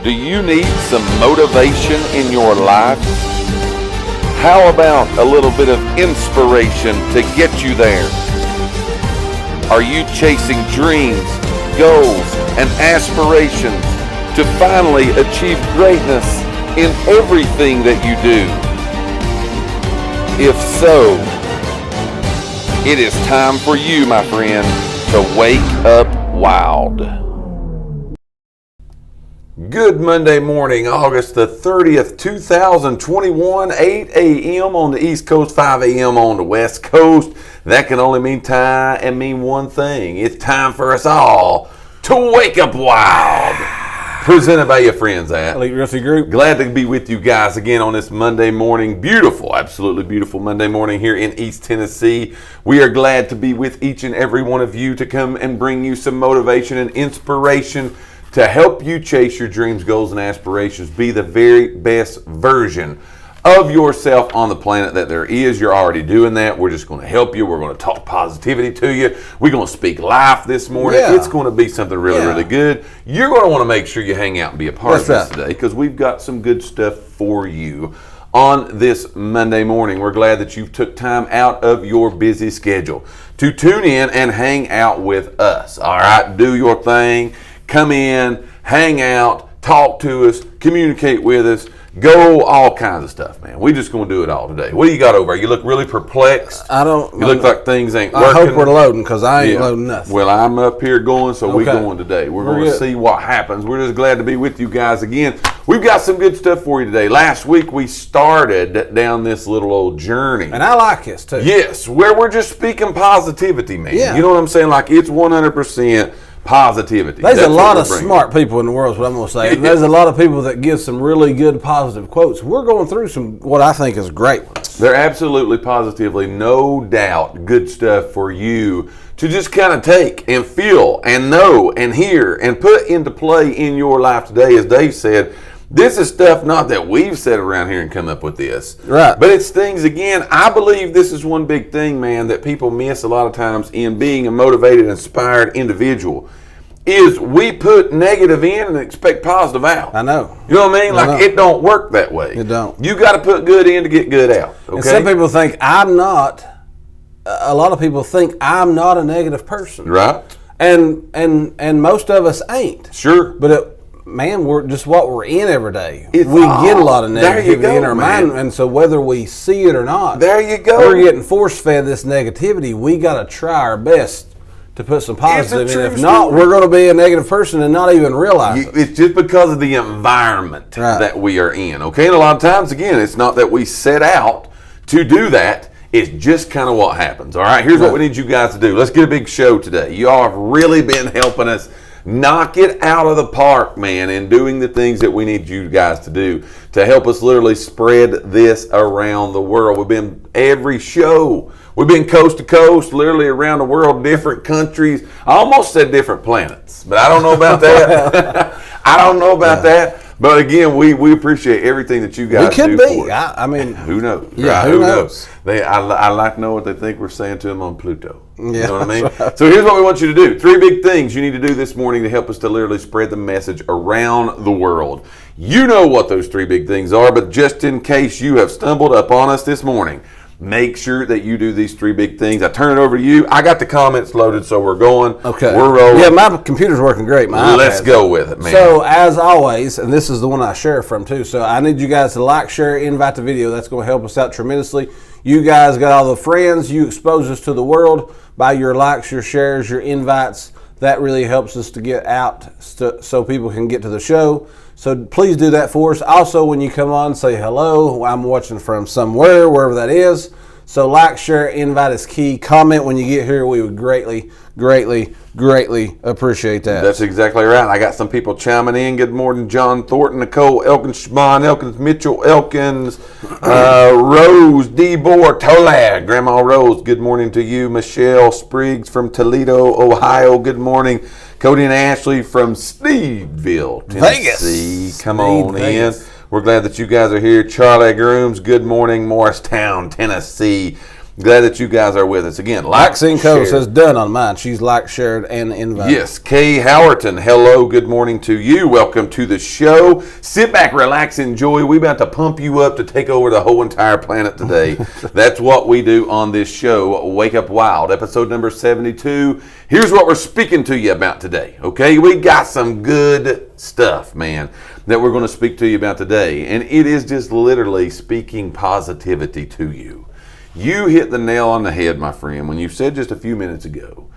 Do you need some motivation in your life? How about a little bit of inspiration to get you there? Are you chasing dreams, goals, and aspirations to finally achieve greatness in everything that you do? If so, it is time for you, my friend, to wake up wild. Good Monday morning, August the 30th, 2021, 8 a.m. on the East Coast, 5 a.m. on the West Coast. That can only mean time and mean one thing. It's time for us all to wake up wild. Presented by your friends at Elite Realty Group. Glad to be with you guys again on this Monday morning. Beautiful, absolutely beautiful Monday morning here in East Tennessee. We are glad to be with each and every one of you to come and bring you some motivation and inspiration to help you chase your dreams, goals, and aspirations. Be the very best version of yourself on the planet that there is. You're already doing that. We're just going to help you. We're going to talk positivity to you. We're going to speak life this morning. Yeah. It's going to be something really good. You're going to want to make sure you hang out and be a part of this today, because we've got some good stuff for you on this Monday morning. We're glad that you took time out of your busy schedule to tune in and hang out with us. All right, do your thing. Come in, hang out, talk to us, communicate with us, go all kinds of stuff, man. We just going to do it all today. What do you got over there? You look really perplexed. I don't. You look like things ain't working. I hope we're loading, because I ain't loading nothing. Well, I'm up here going, so Okay. we're going today. We're going to see what happens. We're just glad to be with you guys again. We've got some good stuff for you today. Last week we started down this little old journey. And I like this too. Yes, where we're just speaking positivity, man. Yeah. You know what I'm saying? Like, it's 100% positivity. There's That's a lot what of we're bringing. smart people in the world, is what I'm going to say. There's a lot of people that give some really good positive quotes. We're going through some, what I think is great ones. They're absolutely, positively, no doubt, good stuff for you to just kind of take and feel and know and hear and put into play in your life today. As Dave said, this is stuff not that we've sat around here and come up with this. Right. But it's things, again, I believe this is one big thing, man, that people miss a lot of times in being a motivated, inspired individual, is we put negative in and expect positive out. I know. You know what I mean? Like, it don't work that way. It don't. You got to put good in to get good out. Okay? And some people think a lot of people think I'm not a negative person. Right. And most of us ain't. Sure. But we're just what we're in every day. It's we get a lot of there you negativity go, in our man. mind, and so whether we see it or not, There you go. we're getting force-fed this negativity. We got to try our best to put some positive in. If not, we're going to be a negative person and not even realize it. It's just because of the environment that we are in. Okay, and a lot of times, again, it's not that we set out to do that. It's just kind of what happens. All right, here's what we need you guys to do. Let's get a big show today. You all have really been helping us knock it out of the park, man, and doing the things that we need you guys to do to help us literally spread this around the world. We've been every show. We've been coast to coast, literally around the world, different countries. I almost said different planets, but I don't know about that. I don't know about that. But again, we appreciate everything that you guys do for us. I mean, who knows? Yeah, right? who knows? I like to know what they think we're saying to them on Pluto. You know what I mean? Right. So here's what we want you to do. 3 big things you need to do this morning to help us to literally spread the message around the world. You know what those 3 big things are, but just in case you have stumbled upon us this morning, make sure that you do these 3 big things. I turn it over to you. I got the comments loaded, so we're going. Okay. We're rolling. Yeah, my computer's working great. Let's go with it, man. So, as always, and this is the one I share from too, so I need you guys to like, share, invite the video. That's going to help us out tremendously. You guys got all the friends. You expose us to the world by your likes, your shares, your invites. That really helps us to get out so people can get to the show. So please do that for us. Also, when you come on, say hello. I'm watching from somewhere, wherever that is. So like, share, invite is key. Comment when you get here. We would greatly, greatly, greatly appreciate that. That's exactly right. I got some people chiming in. Good morning, John Thornton, Nicole Elkins, Schmon Elkins, Mitchell Elkins, Rose, Debor, Tolad, Grandma Rose. Good morning to you. Michelle Spriggs from Toledo, Ohio. Good morning. Cody and Ashley from Sneedville, Tennessee. Vegas. Come on Vegas. in. We're glad that you guys are here. Charlie Grooms, good morning, Morristown, Tennessee. Glad that you guys are with us. Again, Maxine Cole says done on mine. She's liked, shared, and invited. Yes. Kay Howerton, hello, good morning to you. Welcome to the show. Sit back, relax, enjoy. We're about to pump you up to take over the whole entire planet today. That's what we do on this show, Wake Up Wild, episode number 72. Here's what we're speaking to you about today, okay? We got some good stuff, man, that we're going to speak to you about today. And it is just literally speaking positivity to you. You hit the nail on the head, my friend, when you said just a few minutes ago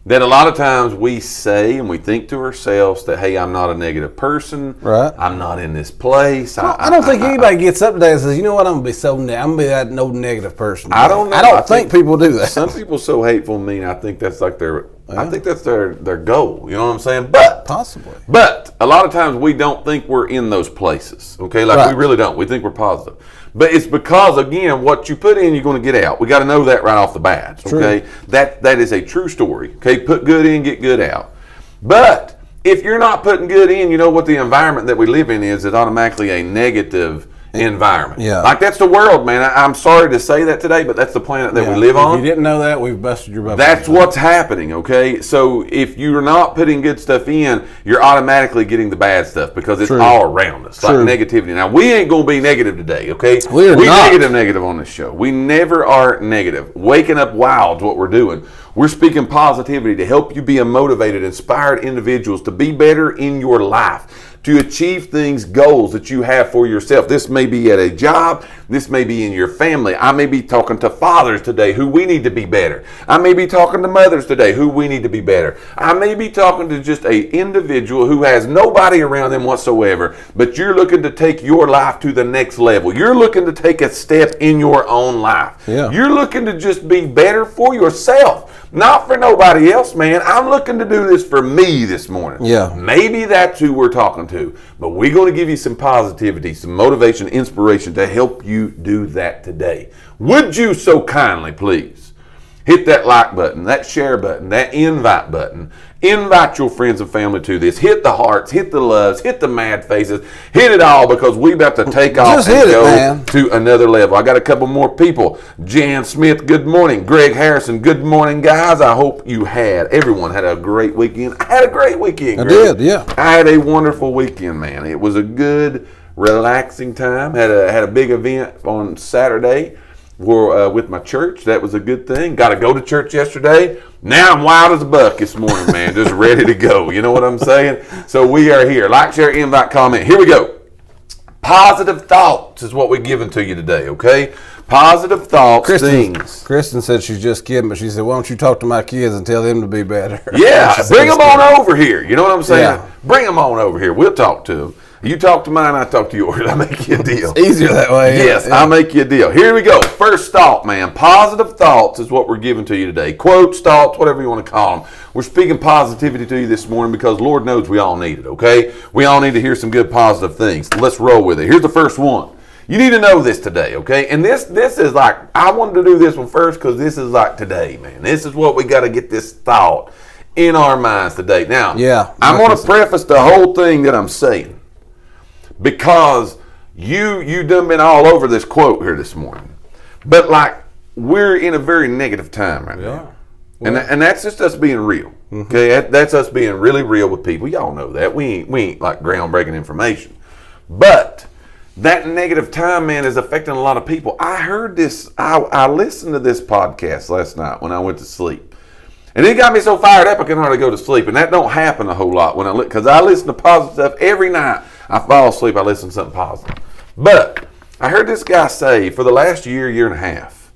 that a lot of times we say and we think to ourselves that, hey, I'm not a negative person. Right. I'm not in this place. Well, I don't think anybody gets up today and says, you know what, I'm going to be that no negative person. I don't know. I don't think people do that. Some people so hateful and mean, I think that's like I think that's their goal. You know what I'm saying? But possibly. But a lot of times we don't think we're in those places. Okay, like we really don't. We think we're positive. But it's because, again, what you put in, you're going to get out. We got to know that right off the bat. Okay, true. That is a true story. Okay, put good in, get good out. But if you're not putting good in, you know what the environment that we live in is automatically a negative environment. Yeah. Like that's the world, man. I'm sorry to say that today, but that's the planet that we live on. If you didn't know that, we've busted your butt. That's what's happening, okay? So if you're not putting good stuff in, you're automatically getting the bad stuff because it's all around us, like negativity. Now, we ain't going to be negative today, okay? We're not. Negative on this show. We never are negative. Waking up wild is what we're doing. We're speaking positivity to help you be a motivated, inspired individuals to be better in your life, to achieve things, goals that you have for yourself. This may be at a job. This may be in your family. I may be talking to fathers today who we need to be better. I may be talking to mothers today who we need to be better. I may be talking to just an individual who has nobody around them whatsoever, but you're looking to take your life to the next level. You're looking to take a step in your own life. Yeah. You're looking to just be better for yourself, not for nobody else, man. I'm looking to do this for me this morning. Yeah. Maybe that's who we're talking to, but we're going to give you some positivity, some motivation, inspiration to help you do that today. Would you so kindly, please, hit that like button, that share button, that invite button. Invite your friends and family to this. Hit the hearts, hit the loves, hit the mad faces, hit it all because we're about to take off and go to another level. I got a couple more people. Jan Smith, good morning. Greg Harrison, good morning, guys. I hope everyone had a great weekend. I had a great weekend, Greg. I did, yeah. I had a wonderful weekend, man. It was a good, relaxing time. Had a big event on Saturday with my church. That was a good thing. Got to go to church yesterday. Now I'm wild as a buck this morning, man. Just ready to go. You know what I'm saying? So we are here. Like, share, invite, comment. Here we go. Positive thoughts is what we're giving to you today, okay? Positive thoughts, things. Kristen said she's just kidding, but she said, why don't you talk to my kids and tell them to be better? Yeah, bring them on over here. You know what I'm saying? Yeah. Bring them on over here. We'll talk to them. You talk to mine, I talk to yours. I make you a deal. It's easier that way. Yes, yeah. I'll make you a deal. Here we go. First thought, man. Positive thoughts is what we're giving to you today. Quotes, thoughts, whatever you want to call them. We're speaking positivity to you this morning because Lord knows we all need it, okay? We all need to hear some good positive things. Let's roll with it. Here's the first one. You need to know this today, okay? And this is like, I wanted to do this one first because this is like today, man. This is what we got to get this thought in our minds today. Now, I'm going to preface the whole thing that I'm saying, because you done been all over this quote here this morning. But like, we're in a very negative time right now. Well, and that's just us being real. Okay, that's us being really real with people. Y'all know that. We ain't like groundbreaking information. But that negative time, man, is affecting a lot of people. I heard this, I listened to this podcast last night when I went to sleep. And it got me so fired up I couldn't hardly go to sleep. And that don't happen a whole lot because I listen to positive stuff every night. I fall asleep, I listen to something positive. But I heard this guy say for the last year and a half,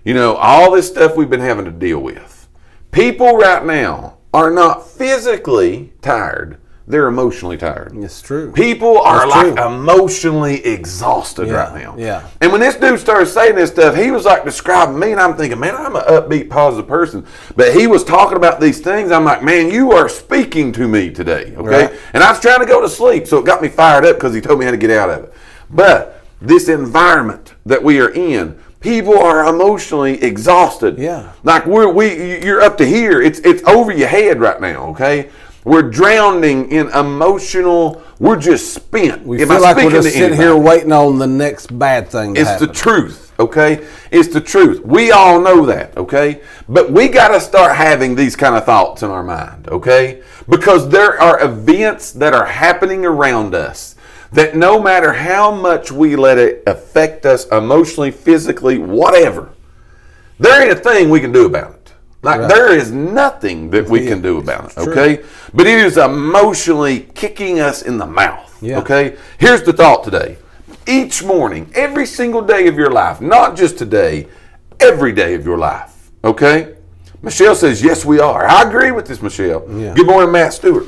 you know, all this stuff we've been having to deal with. People right now are not physically tired. They're emotionally tired. It's true. People are emotionally exhausted right now. Yeah. And when this dude started saying this stuff, he was like describing me, and I'm thinking, man, I'm an upbeat, positive person. But he was talking about these things. I'm like, man, you are speaking to me today, okay? Right. And I was trying to go to sleep, so it got me fired up because he told me how to get out of it. But this environment that we are in, people are emotionally exhausted. Yeah. Like you're up to here. It's over your head right now, okay? We're drowning in emotional. We're just spent. We feel like we're just sitting here waiting on the next bad thing to happen. It's the truth, okay? It's the truth. We all know that, okay? But we got to start having these kind of thoughts in our mind, okay? Because there are events that are happening around us that no matter how much we let it affect us emotionally, physically, whatever, there ain't a thing we can do about it. Like, there is nothing that we can do about it, okay? But it is emotionally kicking us in the mouth, okay? Here's the thought today. Each morning, every single day of your life, not just today, every day of your life, okay? Michelle says, yes, we are. I agree with this, Michelle. Yeah. Good morning, Matt Stewart.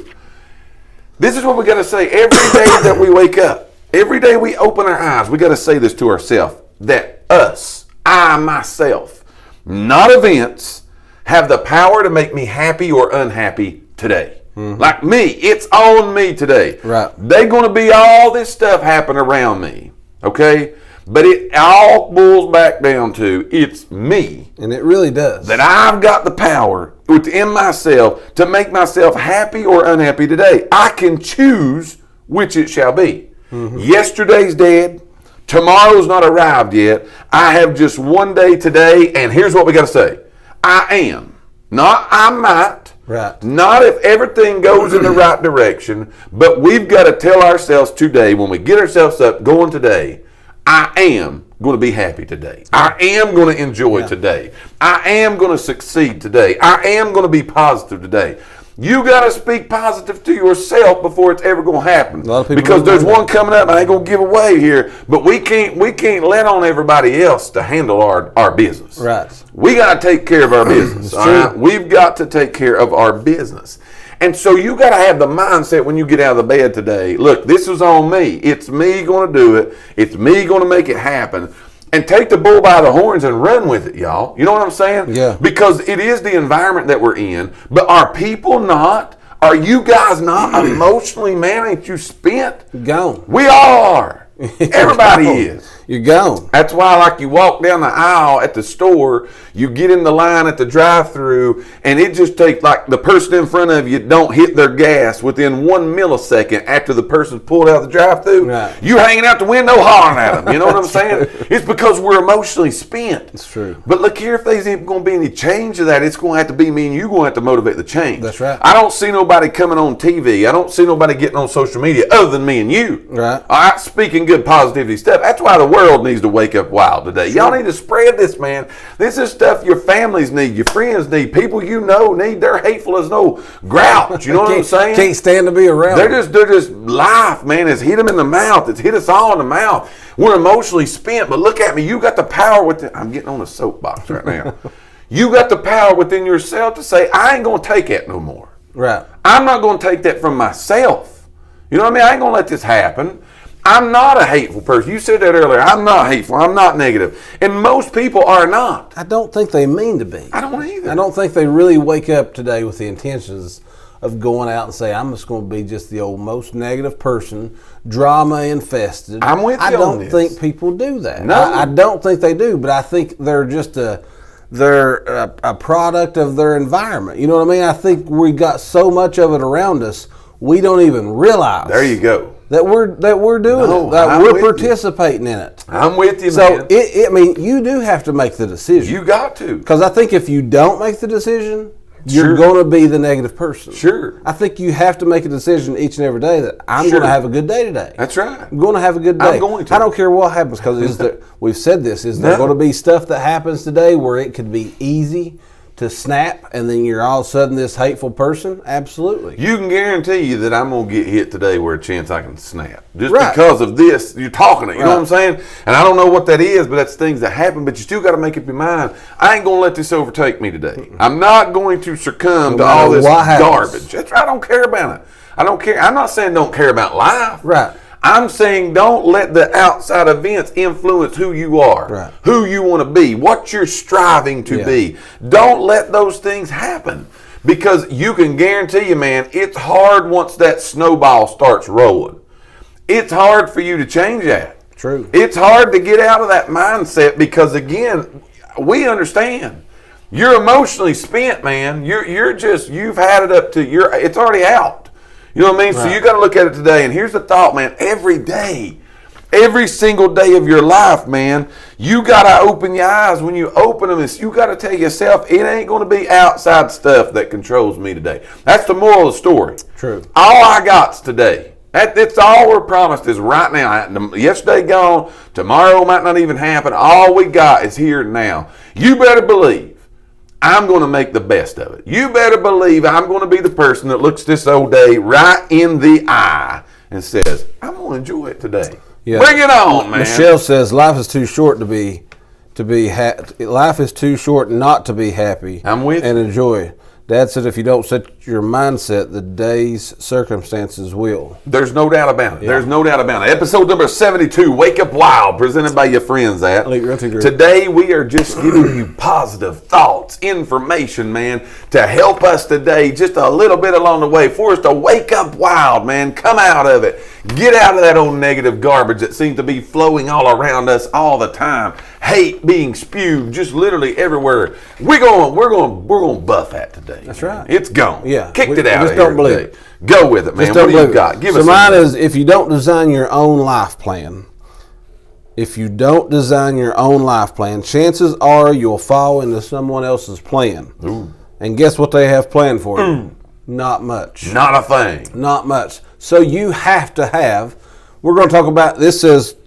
This is what we got to say every day that we wake up. Every day we open our eyes, we got to say this to ourselves, that us, I, myself, not events, have the power to make me happy or unhappy today. Like me, it's on me today. They're going to be all this stuff happen around me, okay? But it all boils back down to it's me. And it really does. That I've got the power within myself to make myself happy or unhappy today. I can choose which it shall be. Yesterday's dead. Tomorrow's not arrived yet. I have just one day today, and here's what we got to say. I am. Not I might. Not if everything goes in the right direction, but we've got to tell ourselves today, when we get ourselves up going today, I am going to be happy today. I am going to enjoy today. I am going to succeed today. I am going to be positive today. You got to speak positive to yourself before it's ever going to happen. Because there's one coming up I ain't going to give away here, but we can't let on everybody else to handle our business. We got to take care of our business. All right? We've got to take care of our business. And so you got to have the mindset when you get out of the bed today, look, this is on me. It's me going to do it. It's me going to make it happen. And take the bull by the horns and run with it, y'all. You know what I'm saying? Yeah. Because it is the environment that we're in. But are people not? Are you guys not emotionally, man, ain't you spent? Gone. We all are. Everybody is. You're gone. That's why, like, you walk down the aisle at the store, you get in the line at the drive-thru, and it just takes, like, the person in front of you don't hit their gas within 1 millisecond after the person pulled out the drive-thru. You hanging out the window hollering at them. You know what I'm saying? It's because we're emotionally spent. It's true. But look here, if there's ain't going to be any change to that, it's going to have to be me and you going to have to motivate the change. That's right. I don't see nobody coming on TV. I don't see nobody getting on social media other than me and you. All right, speaking good positivity stuff. That's why the world needs to wake up wild today. Y'all need to spread this, man. This is stuff your families need, your friends need, people you know need. They're hateful as no grouch. You know what I'm saying? Can't stand to be around. They're just life, man. It's hit them in the mouth. It's hit us all in the mouth. We're emotionally spent, but look at me. You got the power within. I'm getting on a soapbox right now. You got the power within yourself to say, I ain't going to take that no more. I'm not going to take that from myself. You know what I mean? I ain't going to let this happen. I'm not a hateful person. You said that earlier. I'm not hateful. I'm not negative. And most people are not. I don't think they mean to be. I don't either. I don't think they really wake up today with the intentions of going out and say, I'm just going to be just the old most negative person, drama infested. I'm with you I on don't this. think people do that. No. I don't think they do, but I think they're just they're a product of their environment. You know what I mean? I think we got so much of it around us, we don't even realize. There you go. That we're doing it, that we're participating in it. I'm with you, so man. I mean, you do have to make the decision. You got to. Because I think if you don't make the decision, you're going to be the negative person. I think you have to make a decision each and every day that I'm going to have a good day today. That's right. I'm going to have a good day. I'm going to. I don't care what happens, because we've said this. Is there going to be stuff that happens today where it could be easy to snap and then you're all of a sudden this hateful person? Absolutely. You can guarantee you that I'm going to get hit today where a chance I can snap. Just because of this, you're talking it. You know what I'm saying? And I don't know what that is, but that's things that happen. But you still got to make up your mind. I ain't going to let this overtake me today. I'm not going to succumb to all this garbage. That's right. I don't care about it. I don't care. I'm not saying don't care about life. I'm saying don't let the outside events influence who you are, who you want to be, what you're striving to be. Don't let those things happen, because you can guarantee you, man, it's hard once that snowball starts rolling. It's hard for you to change that. True. It's hard to get out of that mindset because, again, we understand. You're emotionally spent, man. You've had it up to it's already out. You know what I mean? So you got to look at it today. And here's the thought, man. Every day Every single day of your life, man, you got to open your eyes. When you open them, you got to tell yourself, it ain't going to be outside stuff that controls me today. That's the moral of the story. True. All I got's today. That's all we're promised is right now. Yesterday gone, tomorrow might not even happen. All we got is here and now. You better believe I'm going to make the best of it. You better believe I'm going to be the person that looks this old day right in the eye and says, I'm going to enjoy it today. Yeah. Bring it on, man. Michelle says life is too short life is too short not to be happy. I'm with and you. Enjoy. Dad said if you don't set your mindset, the day's circumstances will. There's no doubt about it. Yeah. There's no doubt about it. Episode number 72, Wake Up Wild, presented by your friends at. Today we are just giving you positive thoughts, information, man, to help us today just a little bit along the way for us to wake up wild, man. Come out of it. Get out of that old negative garbage that seems to be flowing all around us all the time. Hate being spewed just literally everywhere. We're going to buff that today. That's right. It's gone. Yeah. Kicked it out. Just don't believe it. Go with it, man. What do you got? Give us. So mine is, if you don't design your own life plan, chances are you'll fall into someone else's plan. Ooh. And guess what they have planned for you? Not much. Not a thing. Not much. So you have to have, we're going to talk about, it says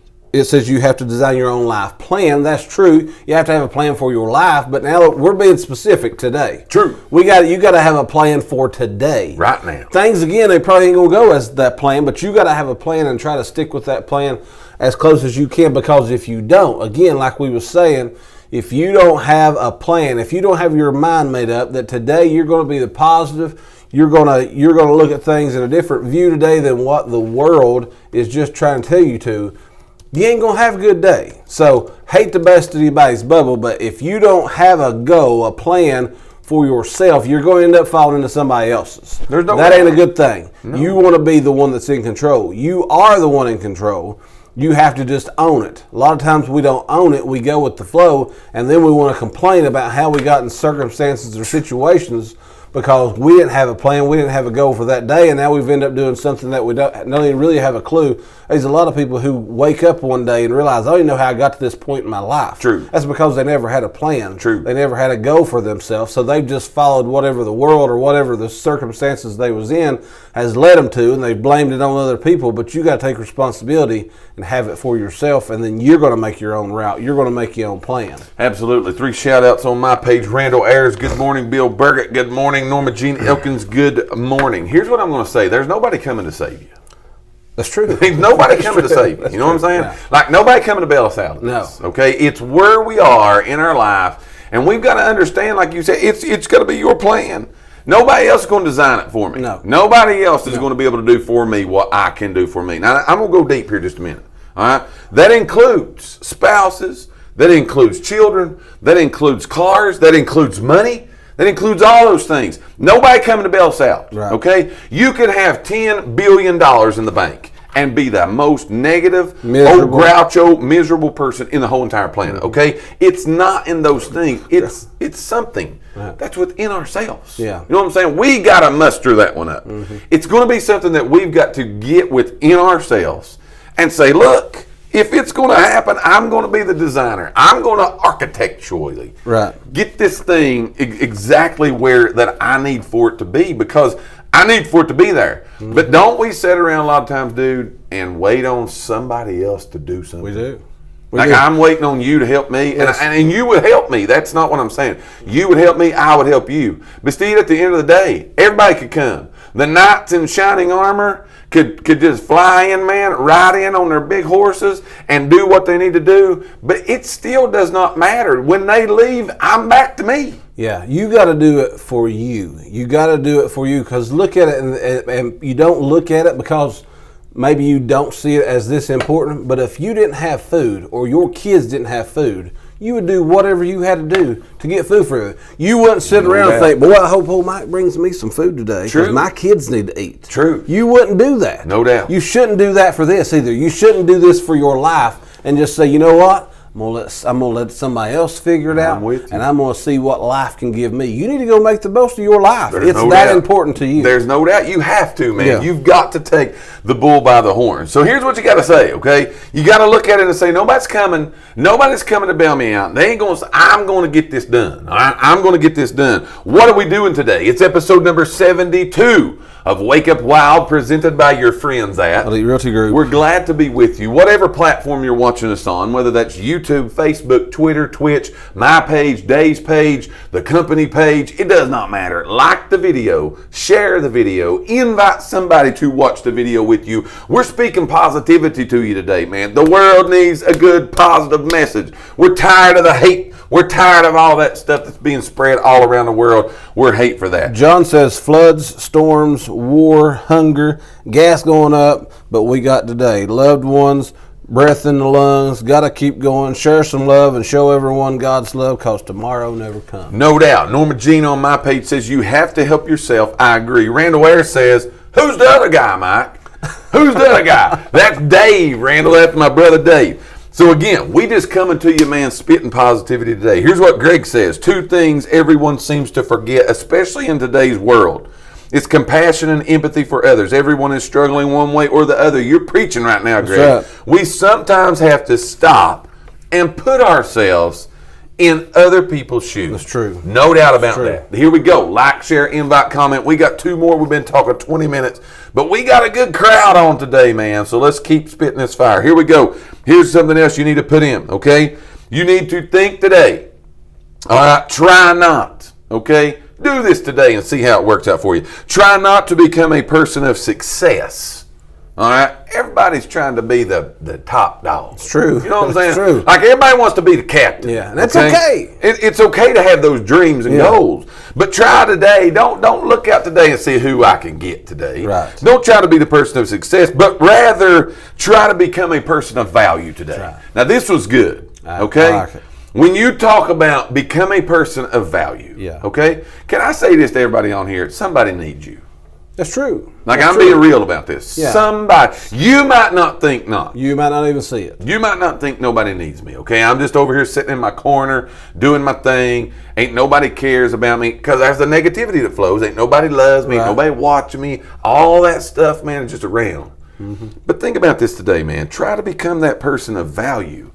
you have to design your own life plan. That's true. You have to have a plan for your life, but now we're being specific today. True. You got to have a plan for today. Right now. Things, again, they probably ain't going to go as that plan, but you got to have a plan and try to stick with that plan as close as you can, because if you don't, again, like we were saying, if you don't have a plan, if you don't have your mind made up that today you're going to be the positive, you're going to look at things in a different view today than what the world is just trying to tell you to, you ain't going to have a good day. So, hate to burst anybody's bubble, but if you don't have a plan for yourself, you're going to end up falling into somebody else's. That ain't a good thing. No. You want to be the one that's in control. You are the one in control. You have to just own it. A lot of times we don't own it. We go with the flow, and then we want to complain about how we got in circumstances or situations because we didn't have a plan, we didn't have a goal for that day, and now we've ended up doing something that we don't even really have a clue. There's a lot of people who wake up one day and realize, I don't even know how I got to this point in my life. True. That's because they never had a plan. True. They never had a goal for themselves, so they've just followed whatever the world or whatever the circumstances they was in has led them to, and they blamed it on other people, but you got to take responsibility and have it for yourself, and then you're going to make your own route. You're going to make your own plan. Absolutely. 3 shout-outs on my page. Randall Ayers, good morning. Bill Burgett, good morning. Norma Jean Elkins, good morning. Here's what I'm going to say. There's nobody coming to save you. That's true. Nobody coming to save you. You know what I'm saying? No. Like, nobody coming to bail us out of this. No. Okay? It's where we are in our life, and we've got to understand, like you said, it's got to be your plan. Nobody else is going to design it for me. No. Nobody else is going to be able to do for me what I can do for me. Now, I'm going to go deep here just a minute. All right? That includes spouses. That includes children. That includes cars. That includes money. That includes all those things. Nobody coming to bail us out. Right. Okay? You could have $10 billion in the bank and be the most negative, miserable, old groucho, miserable person in the whole entire planet. Okay? It's not in those things. It's something that's within ourselves. Yeah. You know what I'm saying? We got to muster that one up. Mm-hmm. It's going to be something that we've got to get within ourselves and say, look, if it's going to happen, I'm going to be the designer. I'm going to architecturally get this thing exactly where that I need for it to be, because I need for it to be there. Mm-hmm. But don't we sit around a lot of times, dude, and wait on somebody else to do something? We do. I'm waiting on you to help me, yes. and you would help me. That's not what I'm saying. You would help me, I would help you. But Steve, at the end of the day, everybody could come. The knights in shining armor could just fly in, man, ride in on their big horses and do what they need to do. But it still does not matter. When they leave, I'm back to me. Yeah, you got to do it for you. You got to do it for you, because look at it, and you don't look at it because maybe you don't see it as this important, but if you didn't have food or your kids didn't have food, you would do whatever you had to do to get food for them. You wouldn't sit around and think, boy, I hope old Mike brings me some food today because my kids need to eat. True. You wouldn't do that. No doubt. You shouldn't do that for this either. You shouldn't do this for your life and just say, you know what? I'm gonna let somebody else figure it out, with you. and I'm gonna see what life can give me. You need to go make the most of your life. There's it's no that doubt. important to you. There's no doubt. You have to, man. Yeah. You've got to take the bull by the horn. So here's what you got to say, okay? You got to look at it and say, nobody's coming to bail me out. They ain't going to say, I'm going to get this done. All right? I'm going to get this done. What are we doing today? It's episode number 72 of Wake Up Wild, presented by your friends at Elite Realty Group. We're glad to be with you. Whatever platform you're watching us on, whether that's YouTube, Facebook, Twitter, Twitch, my page, Dave's page, the company page, it does not matter. Like the video, share the video, invite somebody to watch the video with you. We're speaking positivity to you today, man. The world needs a good, positive message. We're tired of the hate. We're tired of all that stuff that's being spread all around the world. We're hate for that. John says floods, storms, war, hunger, gas going up, but we got today. Loved ones, breath in the lungs, got to keep going, share some love, and show everyone God's love, because tomorrow never comes. No doubt. Norma Jean on my page says you have to help yourself. I agree. Randall Ware says, who's the other guy, Mike? Who's the other guy? That's Dave, Randall. That's my brother Dave. So again, we just coming to you, man, spitting positivity today. Here's what Greg says. 2 things everyone seems to forget, especially in today's world. It's compassion and empathy for others. Everyone is struggling one way or the other. You're preaching right now, Greg. That's right. We sometimes have to stop and put ourselves in other people's shoes. That's true. No doubt about that. Here we go. Like, share, invite, comment. We got 2 more. We've been talking 20 minutes. But we got a good crowd on today, man. So let's keep spitting this fire. Here we go. Here's something else you need to put in, okay? You need to think today. All right? Try not, okay? Do this today and see how it works out for you. Try not to become a person of success. All right? Everybody's trying to be the top dog. It's true. You know what I'm saying? It's true. Like everybody wants to be the captain. Yeah, and that's okay. It's okay to have those dreams and goals. But try today. Don't look out today and see who I can get today. Right. Don't try to be the person of success, but rather try to become a person of value today. Right. Now this was good. Okay? I like it. When you talk about become a person of value, okay? Can I say this to everybody on here? Somebody needs you. That's true. Like, That's I'm true. being real about this. Yeah. Somebody, you might not think not. You might not even see it. You might not think nobody needs me, okay? I'm just over here sitting in my corner, doing my thing. Ain't nobody cares about me, because there's the negativity that flows. Ain't nobody loves me, ain't nobody watching me. All that stuff, man, is just around. Mm-hmm. But think about this today, man. Try to become that person of value.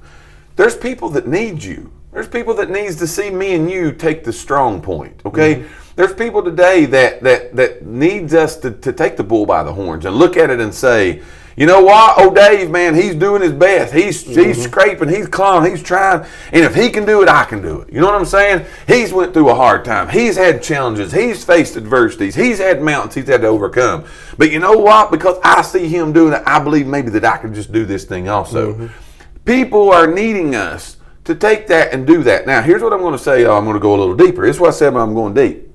There's people that need you. There's people that needs to see me and you take the strong point, okay? Mm-hmm. There's people today that needs us to take the bull by the horns and look at it and say, you know what? Oh, Dave, man, he's doing his best. He's scraping, he's clawing, he's trying. And if he can do it, I can do it. You know what I'm saying? He's went through a hard time. He's had challenges. He's faced adversities. He's had mountains he's had to overcome. But you know what? Because I see him doing it, I believe maybe that I can just do this thing also. Mm-hmm. People are needing us to take that and do that. Now, here's what I'm going to say. I'm going to go a little deeper. This is what I said when I'm going deep.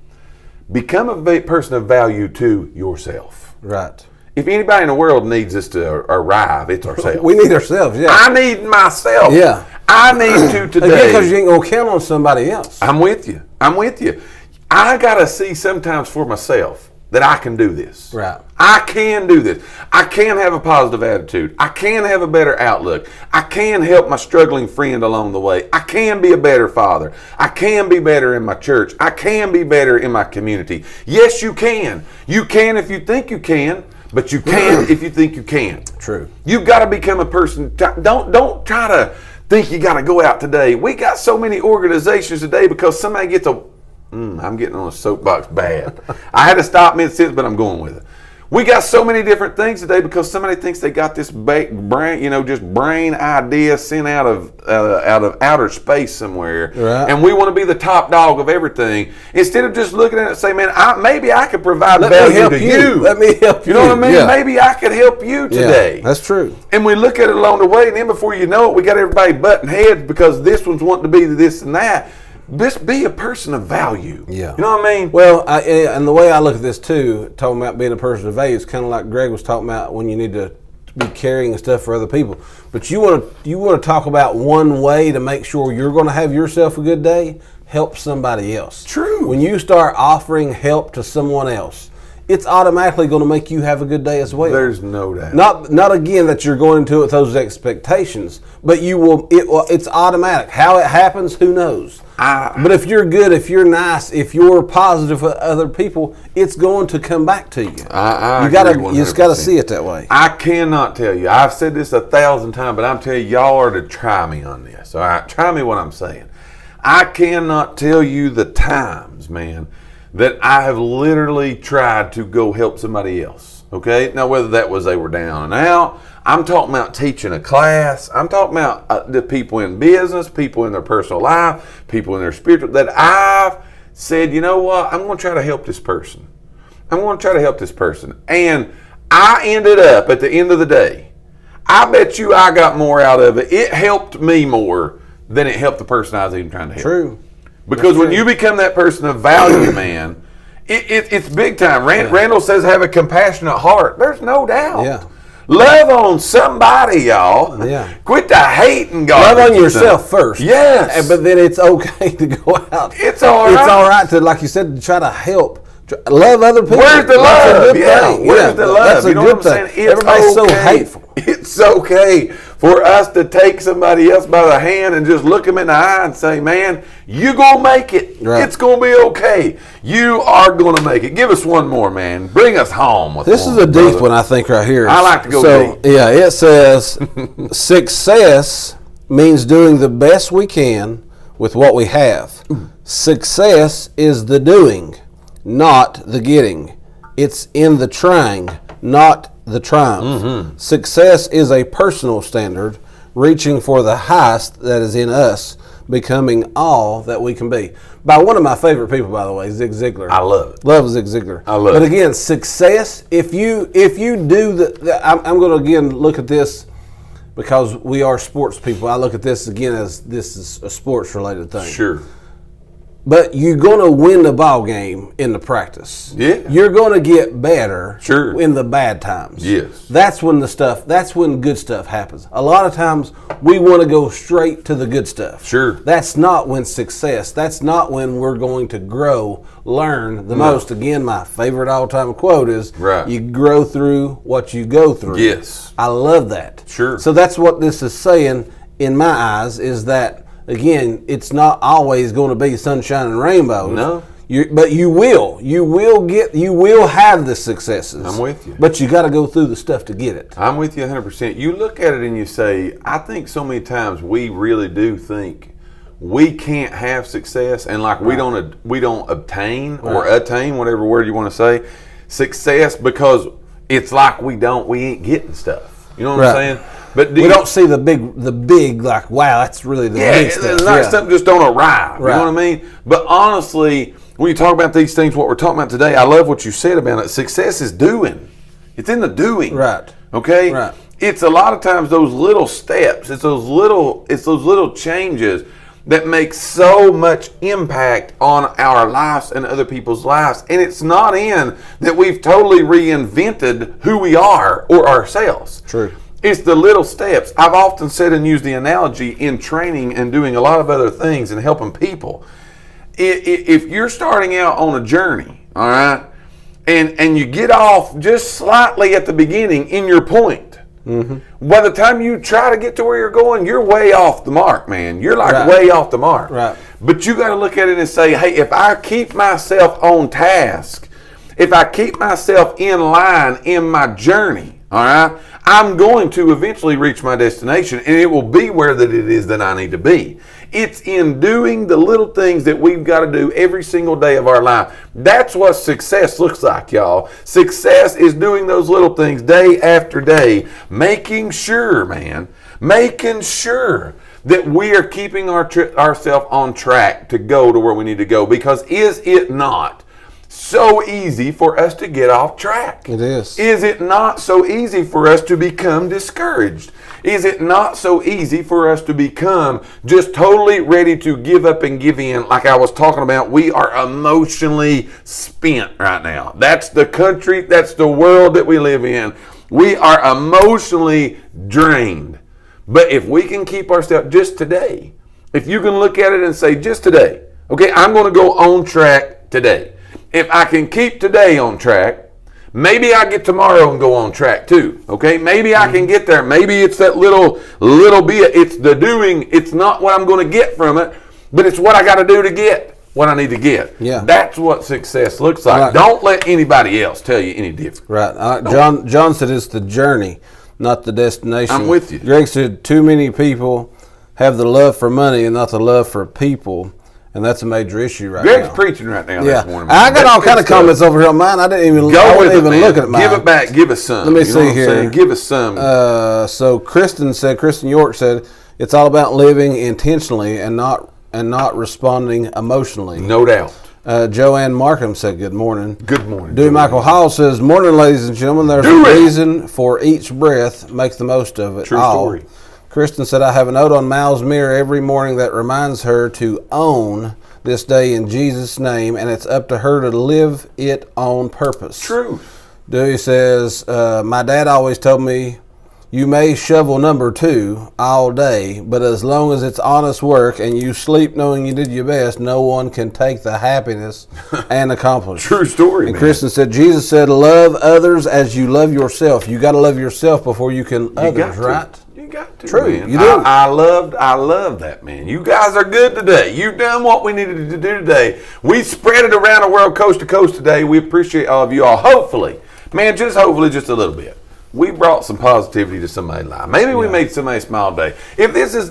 Become a person of value to yourself. Right. If anybody in the world needs us to arrive, it's ourselves. We need ourselves, yeah. I need myself. Yeah. I need to today. Again, because you ain't going to count on somebody else. I'm with you. I got to see sometimes for myself that I can do this. Right. I can do this. I can have a positive attitude. I can have a better outlook. I can help my struggling friend along the way. I can be a better father. I can be better in my church. I can be better in my community. Yes, you can. You can if you think you can, but you can if you think you can. True. You've got to become a person. Don't try to think you got to go out today. We got so many organizations today because somebody gets I'm getting on a soapbox bad. I had to stop mid-sentence, but I'm going with it. We got so many different things today because somebody thinks they got this brain, just brain idea sent out of outer space somewhere, right. And we want to be the top dog of everything instead of just looking at it and saying, "Man, maybe I could provide value to you. Let me help you." You know what I mean? Yeah. Maybe I could help you today. Yeah, that's true. And we look at it along the way, and then before you know it, we got everybody butting heads because this one's wanting to be this and that. Just be a person of value. Yeah. You know what I mean? Well, and the way I look at this too, talking about being a person of value, is kind of like Greg was talking about when you need to be carrying stuff for other people. But you want to talk about one way to make sure you're going to have yourself a good day. Help somebody else. True. When you start offering help to someone else, it's automatically going to make you have a good day as well. There's no doubt. Not again that you're going into it with those expectations, but you will. It's automatic. How it happens, who knows? But if you're good, if you're nice, if you're positive with other people, it's going to come back to you. You just got to see it that way. I cannot tell you. I've said this 1,000 times, but I'm telling you, y'all are to try me on this. All right, try me what I'm saying. I cannot tell you the times, man, that I have literally tried to go help somebody else. Okay, now whether that was they were down and out. I'm talking about teaching a class. I'm talking about the people in business, people in their personal life, people in their spiritual, that I've said, you know what, I'm going to try to help this person. I'm going to try to help this person. And I ended up, at the end of the day, I bet you I got more out of it. It helped me more than it helped the person I was even trying to help. True. Because when you become that person of value, man, it's big time. Randall says have a compassionate heart. There's no doubt. Yeah. Love on somebody, y'all. Yeah. Quit the hating God. Love on yourself first. Yes. But then it's okay to go out. It's all right. It's all right to, like you said, to try to help. Love other people. Where's the love? Where's the love? That's a good thing. Everybody's so hateful. It's okay for us to take somebody else by the hand and just look them in the eye and say, man, you going to make it. Right. It's going to be okay. You are going to make it. Give us one more, man. Bring us home with this. Is a deep one, I think, right here. I like to go deep. Yeah, it says, success means doing the best we can with what we have. Success is the doing, not the getting. It's in the trying, not the triumph. Mm-hmm. Success is a personal standard, reaching for the highest that is in us, becoming all that we can be. By one of my favorite people, by the way, Zig Ziglar. I love it. Love Zig Ziglar. I love it. But again, success, if you do I'm going to again look at this because we are sports people. I look at this again as this is a sports related thing. Sure. But you're going to win the ball game in the practice. Yeah. You're going to get better in the bad times. Yes. That's when good stuff happens. A lot of times we want to go straight to the good stuff. Sure. That's not when that's not when we're going to grow, learn the most. Again, my favorite all-time quote is, you grow through what you go through. Yes. I love that. Sure. So that's what this is saying in my eyes is that, again, it's not always going to be sunshine and rainbows. No. But you will have the successes. I'm with you. But you got to go through the stuff to get it. I'm with you 100%. You look at it and you say, I think so many times we really do think we can't have success, and like we don't obtain or attain, whatever word you want to say, success because it's like we ain't getting stuff. You know what I'm saying? But we don't see the big like, wow, that's really the big stuff. It's not something just don't arrive. Right. You know what I mean? But honestly, when you talk about these things, what we're talking about today, I love what you said about it. Success is doing. It's in the doing. Right. Okay? Right. It's a lot of times those little steps, it's those little changes that make so much impact on our lives and other people's lives. And it's not in that we've totally reinvented who we are or ourselves. True. It's the little steps. I've often said and used the analogy in training and doing a lot of other things and helping people. If you're starting out on a journey, all right, and you get off just slightly at the beginning in your point, by the time you try to get to where you're going, you're way off the mark, man. You're like way off the mark. Right. But you got to look at it and say, hey, if I keep myself on task, if I keep myself in line in my journey, all right, I'm going to eventually reach my destination, and it will be where that it is that I need to be. It's in doing the little things that we've got to do every single day of our life. That's what success looks like, y'all. Success is doing those little things day after day, making sure that we are keeping ourselves on track to go to where we need to go. Because is it not so easy for us to get off track? It is. Is it not so easy for us to become discouraged? Is it not so easy for us to become just totally ready to give up and give in? Like I was talking about, we are emotionally spent right now. That's the country, that's the world that we live in. We are emotionally drained. But if we can keep ourselves just today, if you can look at it and say just today, okay, I'm going to go on track today. If I can keep today on track, Maybe I get tomorrow and go on track 2. Okay, maybe I can get there. Maybe it's that little bit. It's the doing. It's not what I'm going to get from it, but it's what I got to do to get what I need to get. Yeah, that's what success looks like. Right. Don't let anybody else tell you any different. Right. John said it's the journey, not the destination. I'm with you. Greg said too many people have the love for money and not the love for people. And that's a major issue right Greg's now. preaching right now. Yeah, this morning, I got all kind of comments over here on mine. I didn't even look at mine. Give it back. Give us some. Let me see here. Give us some. So Kristen York said it's all about living intentionally and not responding emotionally. No doubt. Joanne Markham said good morning. Good morning. Dewey Michael Hall says, morning, ladies and gentlemen. There's a reason for each breath. Make the most of it. True story. Kristen said, I have a note on Mal's mirror every morning that reminds her to own this day in Jesus' name, and it's up to her to live it on purpose. True. Dewey says, my dad always told me, you may shovel number 2 all day, but as long as it's honest work and you sleep knowing you did your best, no one can take the happiness and accomplishment. True story, and man. Kristen said, Jesus said, love others as you love yourself. You got to love yourself before you can others, right? You got to. True, man. you do. I love that, man. You guys are good today. You've done what we needed to do today. We spread it around the world coast to coast today. We appreciate all of you all. Hopefully, man, just hopefully just a little bit. We brought some positivity to somebody's life. Maybe we made somebody smile today. If this is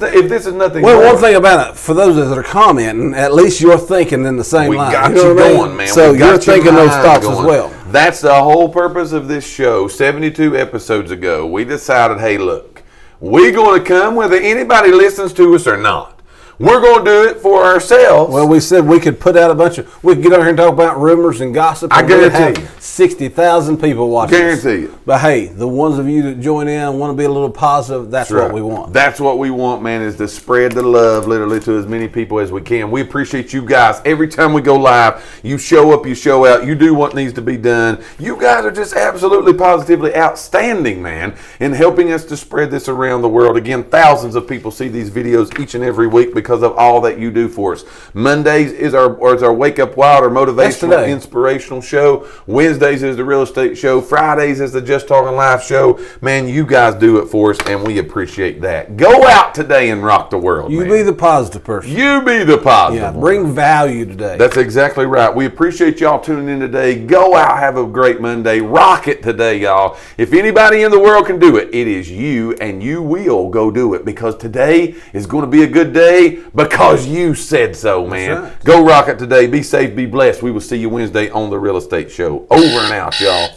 nothing. Well, one thing about it, for those that are commenting, at least you're thinking in the same line. We got you going, man. So you're thinking those thoughts as well. That's the whole purpose of this show. 72 episodes ago, we decided, hey, look, we're going to come whether anybody listens to us or not. We're going to do it for ourselves. Well, we said we could put out we could get over here and talk about rumors and gossip. I guarantee you. 60,000 people watching. Guarantee you. But hey, the ones of you that join in and want to be a little positive, that's what we want. That's what we want, man, is to spread the love literally to as many people as we can. We appreciate you guys. Every time we go live, you show up, you show out, you do what needs to be done. You guys are just absolutely positively outstanding, man, in helping us to spread this around the world. Again, thousands of people see these videos each and every week because of all that you do for us. Mondays is our Wake Up Wild or motivational, inspirational show. Wednesdays is the real estate show. Fridays is the Just Talking Life show. Man, you guys do it for us, and we appreciate that. Go out today and rock the world. You be the positive person. You be the positive. Yeah, bring value today. That's exactly right. We appreciate y'all tuning in today. Go out, have a great Monday. Rock it today, y'all. If anybody in the world can do it, it is you, and you will go do it, because today is going to be a good day because you said so, man. Right. Go rock it today. Be safe, be blessed. We will see you Wednesday on the Real Estate Show. Over and out, y'all.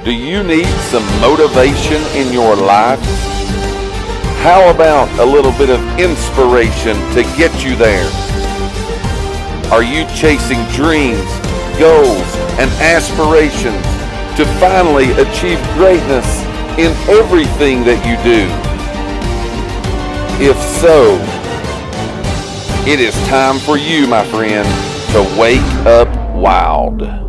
Do you need some motivation in your life? How about a little bit of inspiration to get you there? Are you chasing dreams, goals, and aspirations to finally achieve greatness in everything that you do? If so, it is time for you, my friend, to wake up wild.